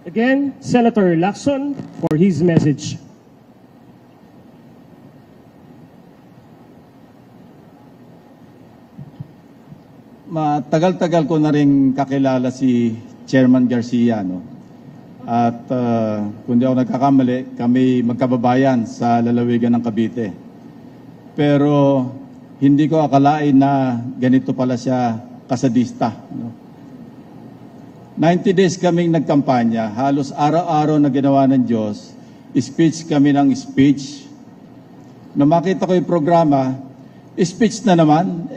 Again, Senator Lacson for his message. Matagal-tagal ko na rin kakilala si Chairman Garcia, no? At kung di ako nagkakamali, kami magkababayan sa lalawigan ng Cavite. Pero hindi ko akalain na ganito pala siya kasadista, no? 90 days kaming nagkampanya, halos araw-araw na ginawa ng Diyos, speech kami ng speech. Nung makita ko yung programa, speech na naman,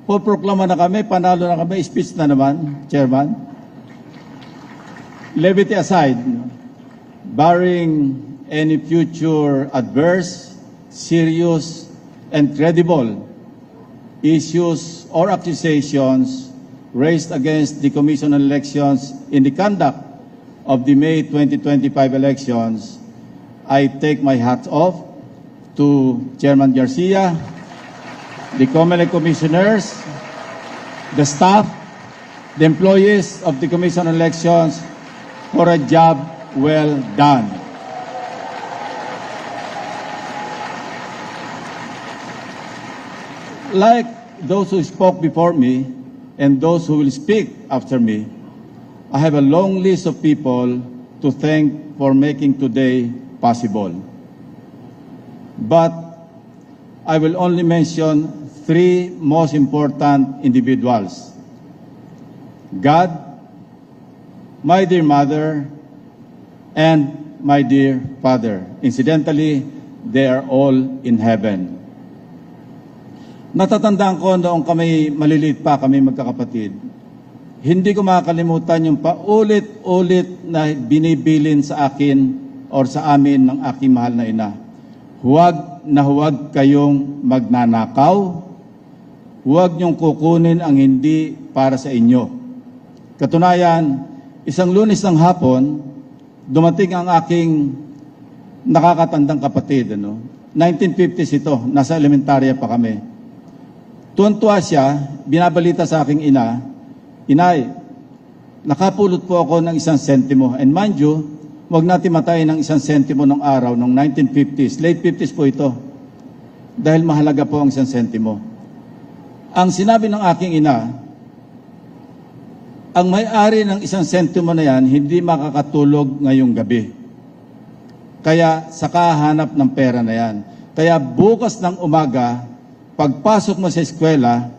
poproklama na kami, panalo na kami, speech na naman, Chairman. Levity aside, barring any future adverse, serious, and credible issues or accusations raised against the Commission on Elections in the conduct of the May 2025 elections, I take my hat off to Chairman Garcia, the COMELEC commissioners, the staff, the employees of the Commission on Elections for a job well done. Like those who spoke before me and those who will speak after me, I have a long list of people to thank for making today possible. But I will only mention three most important individuals: God, my dear mother, and my dear father. Incidentally, they are all in heaven. Natatandaan ko noong kami maliliit pa, kami magkakapatid, hindi ko makakalimutan yung paulit-ulit na binibilin sa akin or sa amin ng aking mahal na ina. Huwag kayong magnanakaw, huwag niyong kukunin ang hindi para sa inyo. Katunayan, isang Lunes ng hapon, dumating ang aking nakakatandang kapatid. 1950s ito, nasa elementarya pa kami. Tuwan-tuwa siya, binabalita sa aking ina, Inay, nakapulot po ako ng 1 sentimo. And mind you, huwag natin matayin ng 1 sentimo ng araw, ng 1950s. Late 50s po ito. Dahil mahalaga po ang 1 sentimo. Ang sinabi ng aking ina, ang may-ari ng 1 sentimo na yan, hindi makakatulog ngayong gabi. Kaya saka hanap ng pera na yan. Kaya bukas ng umaga, pagpasok mo sa eskwela,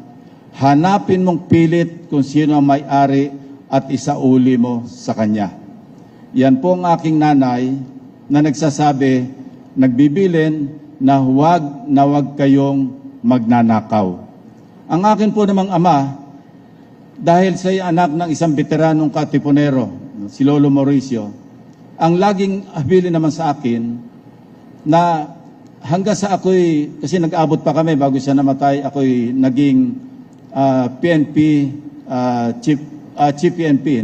hanapin mong pilit kung sino ang may-ari at isauli mo sa kanya. Yan po ang aking nanay na nagsasabi, nagbibilin na huwag kayong magnanakaw. Ang akin po namang ama, dahil siya anak ng isang veteranong katipunero, si Lolo Mauricio, ang laging habilin naman sa akin na hanggang sa ako'y, kasi nag-abot pa kami bago siya namatay, ako'y naging PNP, Chief PNP,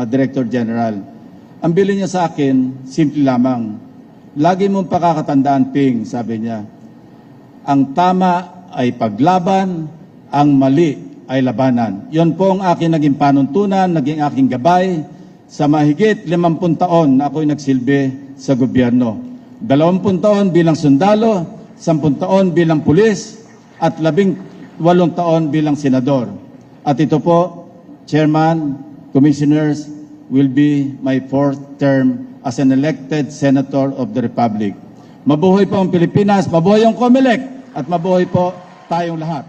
Director General. Ang bilin niya sa akin, simple lamang, lagi mong pakakatandaan, Ping, sabi niya, ang tama ay paglaban, ang mali ay labanan. Yon po ang aking naging panuntunan, naging aking gabay sa mahigit 50 taon na ako'y nagsilbi sa gobyerno. 20 taon bilang sundalo, 10 taon bilang pulis, at 18 taon bilang senador. At ito po, Chairman, Commissioners, will be my 4th term as an elected Senator of the Republic. Mabuhay po ang Pilipinas, mabuhay ang COMELEC, at mabuhay po tayong lahat.